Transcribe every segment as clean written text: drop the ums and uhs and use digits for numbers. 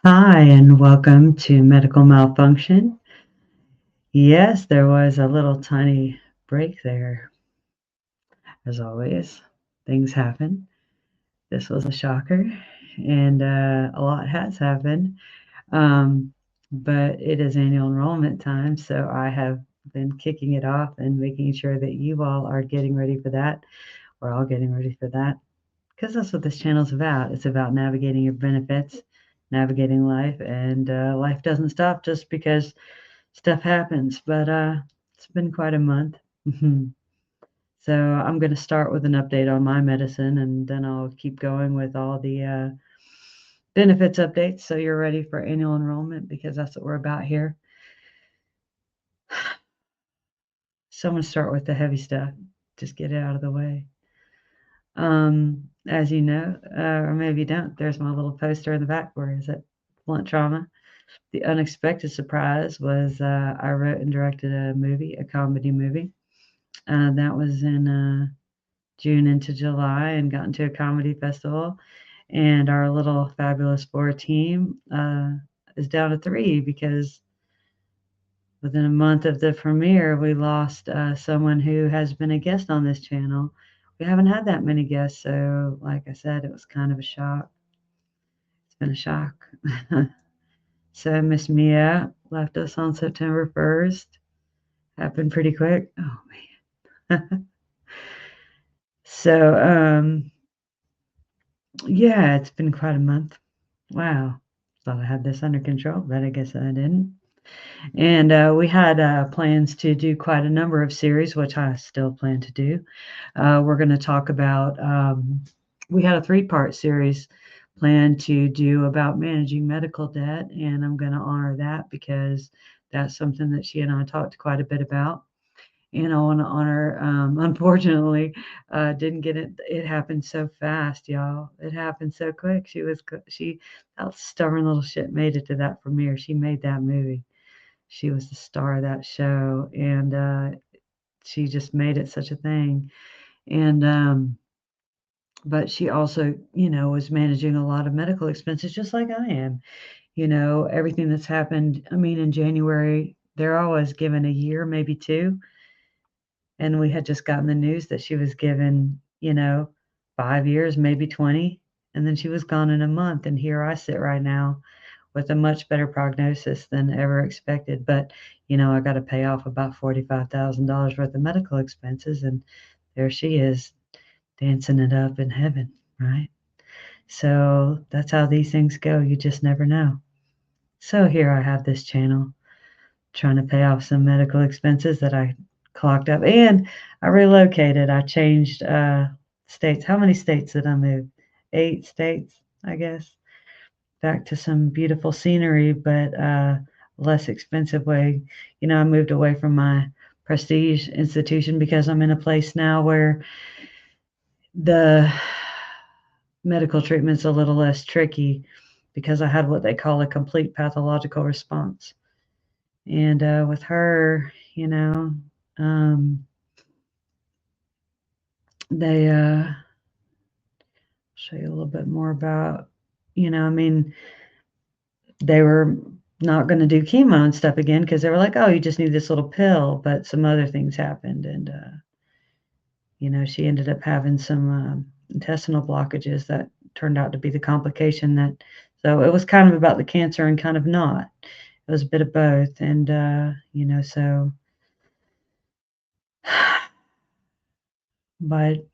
Hi, and welcome to Medical Malfunction. Yes, there was a little tiny break there. As always, things happen. This was a shocker, and a lot has happened. Um, but it is annual enrollment time, so I have been kicking it off and making sure that you all are getting ready for that. We're all getting ready for that because that's what this channel is about. It's about navigating your benefits, navigating life, and life doesn't stop just because stuff happens, but it's been quite a month. Mhm. So I'm going to start with an update on my medicine, and then I'll keep going with all the benefits updates. So you're ready for annual enrollment because that's what we're about here. So I'm going to start with the heavy stuff. Just get it out of the way. As you know, or maybe you don't, there's my little poster in the back. Where is it? Blunt trauma. The unexpected surprise was I wrote and directed a movie, a comedy movie. That was in June into July and got into a comedy festival. And our little fabulous 4 team is down to 3 because within a month of the premiere, we lost someone who has been a guest on this channel. We haven't had that many guests, so like I said, it was kind of a shock. It's been a shock. So Miss Mia left us on September 1st. Happened pretty quick. Oh man. So yeah, it's been quite a month. Wow. Thought I had this under control, but I guess I didn't. And we had plans to do quite a number of series, which I still plan to do. We're going to talk about, we had a 3-part series planned to do about managing medical debt, and I'm going to honor that because that's something that she and I talked quite a bit about. And I want to honor, unfortunately, didn't get it. It happened so fast, y'all. It happened so quick. That stubborn little shit made it to that premiere. She made that movie. She was the star of that show, and she just made it such a thing. And but she also, was managing a lot of medical expenses, just like I am. Everything that's happened. I mean, in January, they're always given a year, maybe 2. And we had just gotten the news that she was given, 5 years, maybe 20, and then she was gone in a month. And here I sit right now with a much better prognosis than ever expected. But, I got to pay off about $45,000 worth of medical expenses. And there she is dancing it up in heaven, right? So that's how these things go. You just never know. So here I have this channel trying to pay off some medical expenses that I clocked up, and I relocated. I changed states. How many states did I move? 8 states, I guess. Back to some beautiful scenery, but less expensive way. I moved away from my prestige institution because I'm in a place now where the medical treatment's a little less tricky because I had what they call a complete pathological response. And with her, they show you a little bit more about, I mean, they were not going to do chemo and stuff again because they were like, oh, you just need this little pill. But some other things happened. And, she ended up having some intestinal blockages that turned out to be the complication so it was kind of about the cancer and kind of not. It was a bit of both. And, so, but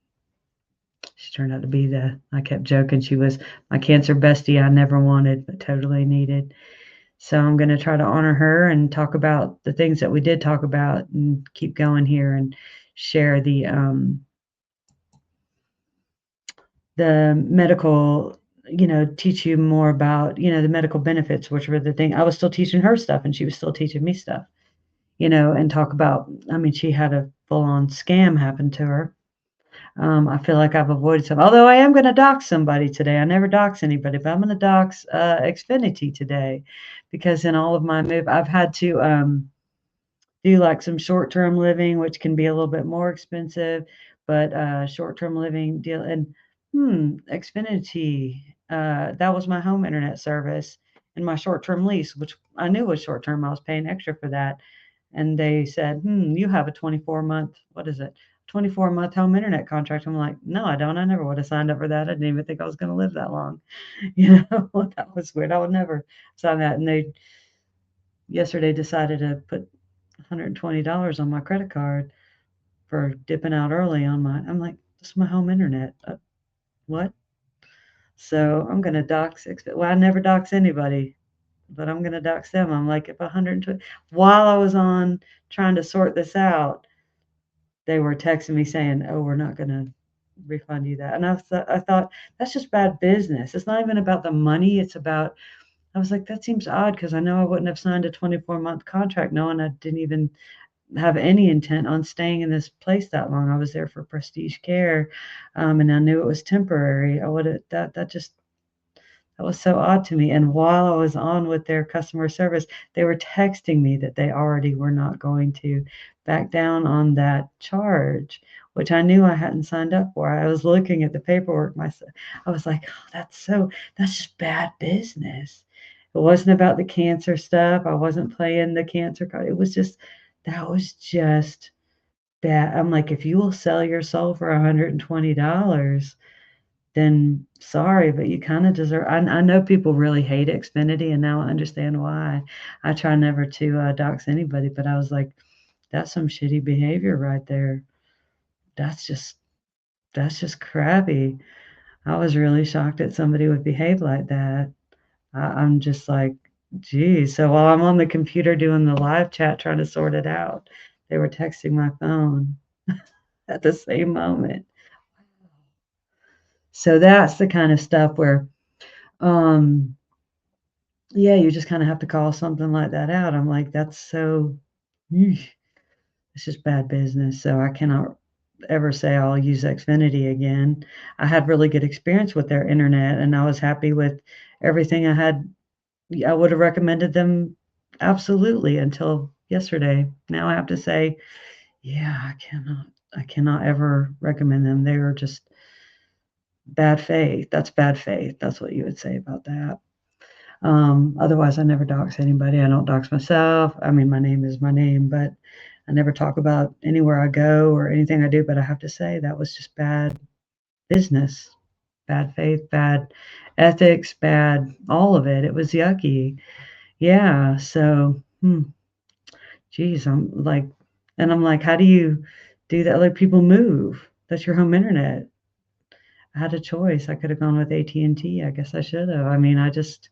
she turned out to be I kept joking, she was my cancer bestie I never wanted, but totally needed. So I'm going to try to honor her and talk about the things that we did talk about and keep going here and share the medical, teach you more about, the medical benefits, which were the thing. I was still teaching her stuff and she was still teaching me stuff, and talk about, I mean, she had a full on scam happen to her. I feel like I've avoided some, although I am going to dox somebody today. I never dox anybody, but I'm going to dox Xfinity today because in all of my move, I've had to do like some short-term living, which can be a little bit more expensive, but short-term living deal and Xfinity, that was my home internet service. in my short-term lease, which I knew was short-term. I was paying extra for that. And they said, you have a 24-month, what is it? 24-month home internet contract. I'm like, no, I don't. I never would have signed up for that. I didn't even think I was going to live that long. That was weird. I would never sign that. And they yesterday decided to put $120 on my credit card for dipping out early on my, I'm like, this is my home internet. What? So I'm going to dox, well, I never dox anybody, but I'm going to dox them. I'm like, if 120, while I was on trying to sort this out, they were texting me saying, oh, we're not going to refund you that. And I thought, that's just bad business. It's not even about the money. It's about, I was like, that seems odd because I know I wouldn't have signed a 24-month contract knowing I didn't even have any intent on staying in this place that long. I was there for prestige care, and I knew it was temporary. I would have that was so odd to me. And while I was on with their customer service, they were texting me that they already were not going to back down on that charge, which I knew I hadn't signed up for. I was looking at the paperwork myself. I was like, oh, that's just bad business. It wasn't about the cancer stuff. I wasn't playing the cancer card. That was just bad. I'm like, if you will sell your soul for $120, then sorry, but you kind of deserve. I know people really hate Xfinity, and now I understand why. I try never to dox anybody, but I was like, that's some shitty behavior right there. That's just that's just crappy. I was really shocked that somebody would behave like that. I'm just like, geez. So while I'm on the computer doing the live chat trying to sort it out, they were texting my phone at the same moment. So that's the kind of stuff where um yeah, you just kinda have to call something like that out. I'm like, "That's so eesh, it's just bad business." So I cannot ever say I'll use Xfinity again. I had really good experience with their internet, and I was happy with everything I had. I would have recommended them absolutely until yesterday. Now I have to say, yeah, I cannot ever recommend them. They were just bad faith. That's bad faith. That's what you would say about that. Otherwise, I never dox anybody. I don't dox myself. I mean, my name is my name, but I never talk about anywhere I go or anything I do. But I have to say that was just bad business, bad faith, bad ethics, bad all of it. It was yucky. Yeah. So, geez, I'm like, how do you do that? Like people move. That's your home internet. I had a choice. I could have gone with AT&T. I guess I should have. I mean, I just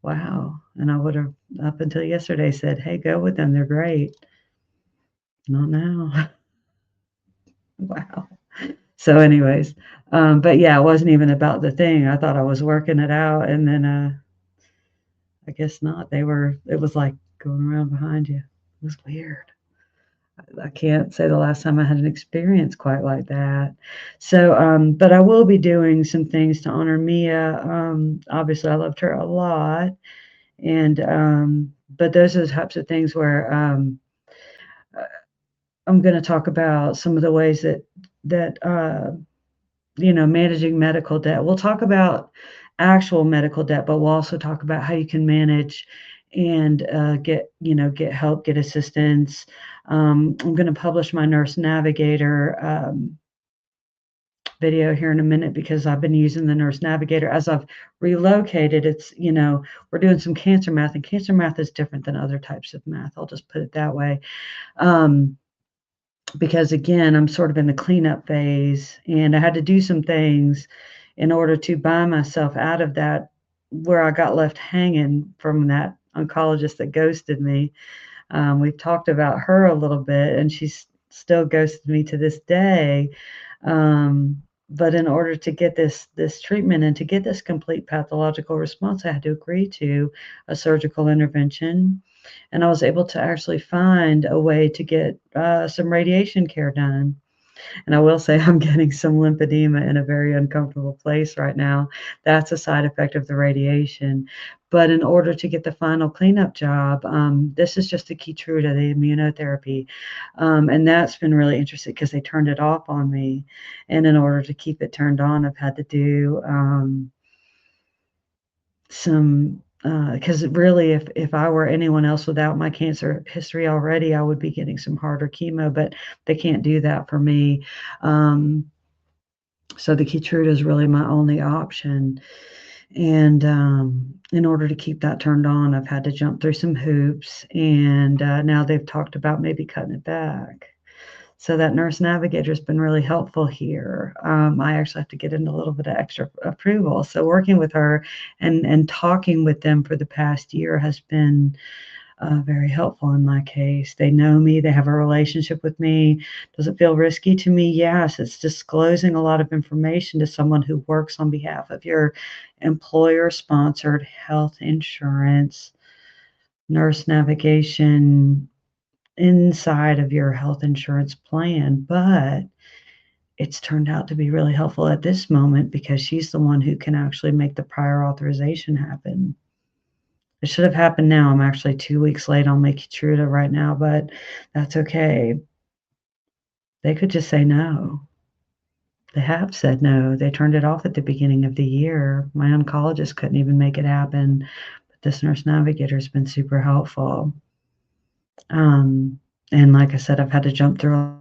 wow, and I would have, up until yesterday, said, "Hey, go with them, they're great." Not now. Wow. So anyways, but yeah, it wasn't even about the thing. I thought I was working it out, and then, I guess not. It was like going around behind you. It was weird. I can't say the last time I had an experience quite like that. So, but I will be doing some things to honor Mia. Obviously, I loved her a lot. And but those are the types of things where uh, I'm going to talk about some of the ways that managing medical debt. We'll talk about actual medical debt, but we'll also talk about how you can manage and get help, get assistance. I'm going to publish my Nurse Navigator video here in a minute because I've been using the Nurse Navigator as I've relocated. We're doing some cancer math, and cancer math is different than other types of math. I'll just put it that way. Because again, I'm sort of in the cleanup phase, and I had to do some things in order to buy myself out of that where I got left hanging from that oncologist that ghosted me. We've talked about her a little bit, and she's still ghosted me to this day. But in order to get this treatment and to get this complete pathological response, I had to agree to a surgical intervention, and I was able to actually find a way to get some radiation care done. And I will say I'm getting some lymphedema in a very uncomfortable place right now. That's a side effect of the radiation. But in order to get the final cleanup job, this is just the Keytruda, the immunotherapy. And that's been really interesting because they turned it off on me. And in order to keep it turned on, I've had to do some because really, if I were anyone else without my cancer history already, I would be getting some harder chemo, but they can't do that for me. So the Keytruda is really my only option. And in order to keep that turned on, I've had to jump through some hoops, and now they've talked about maybe cutting it back. So that nurse navigator's been really helpful here. I actually have to get in a little bit of extra approval. So working with her and talking with them for the past year has been very helpful in my case. They know me, they have a relationship with me. Does it feel risky to me? Yes, it's disclosing a lot of information to someone who works on behalf of your employer sponsored health insurance, nurse navigation inside of your health insurance plan. But it's turned out to be really helpful at this moment because she's the one who can actually make the prior authorization happen. It should have happened now. I'm actually 2 weeks late on my Keytruda right now, but that's okay. They could just say no. They have said no. They turned it off at the beginning of the year. My oncologist couldn't even make it happen, but this nurse navigator's been super helpful. And like I said, I've had to jump through.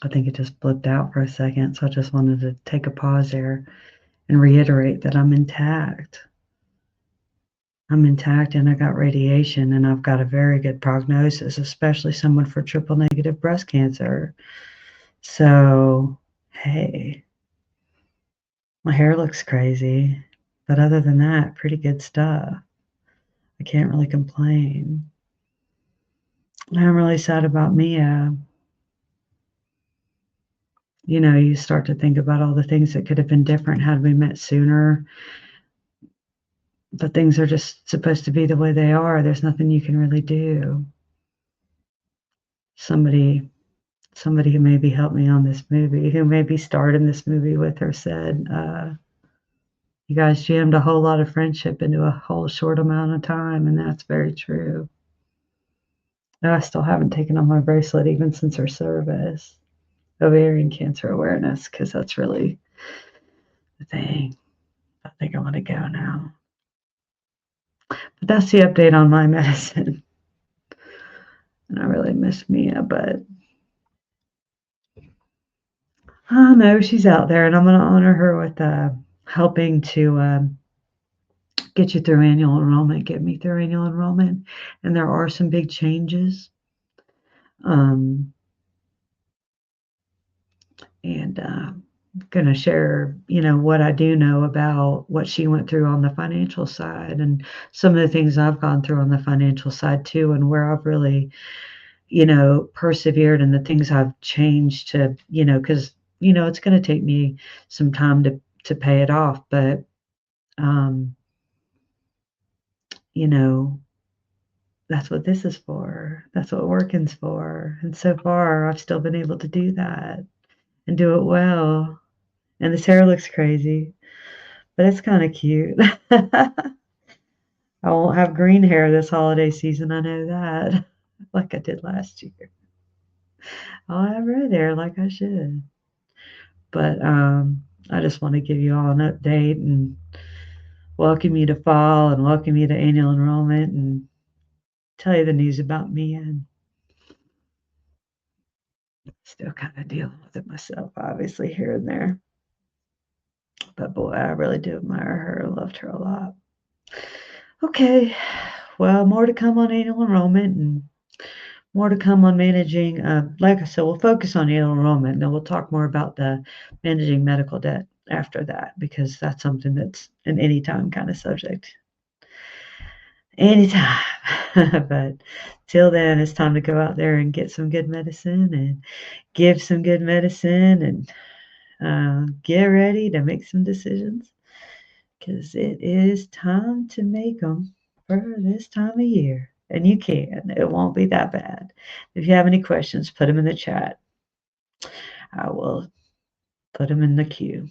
I think it just blipped out for a second, so I just wanted to take a pause there and reiterate that I'm intact. I'm intact and I got radiation and I've got a very good prognosis, especially someone for triple negative breast cancer. So, hey, my hair looks crazy, but other than that, pretty good stuff. I can't really complain. I'm really sad about Mia. You know, you start to think about all the things that could have been different had we met sooner. But things are just supposed to be the way they are. There's nothing you can really do. Somebody somebody who maybe helped me on this movie, who maybe starred in this movie with her said, you guys jammed a whole lot of friendship into a whole short amount of time, and that's very true. And I still haven't taken on my bracelet even since her service, ovarian cancer awareness, because that's really the thing. I think I'm gonna go now. But that's the update on my medicine. And I really miss Mia, but I know she's out there, and I'm gonna honor her with helping to get you through annual enrollment, get me through annual enrollment. And there are some big changes. Um, and going to share, what I do know about what she went through on the financial side and some of the things I've gone through on the financial side too, and where I've really, persevered and the things I've changed to, because, it's going to take me some time to pay it off. But, um, you know, that's what this is for. That's what working's for. And so far, I've still been able to do that and do it well. And this hair looks crazy, but it's kind of cute. I won't have green hair this holiday season. I know that, like I did last year. I'll have red hair like I should. But I just want to give you all an update and welcome you to fall and welcome you to annual enrollment and tell you the news about me. And still kind of dealing with it myself, obviously, here and there. But boy, I really do admire her. I loved her a lot. Okay, well, more to come on annual enrollment and more to come on managing. Like I said, we'll focus on annual enrollment, and then we'll talk more about the managing medical debt after that, because that's something that's an anytime kind of subject. Anytime. But till then, it's time to go out there and get some good medicine and give some good medicine and get ready to make some decisions, because it is time to make them for this time of year. And you can. It won't be that bad. If you have any questions, put them in the chat. I will Put them in the queue.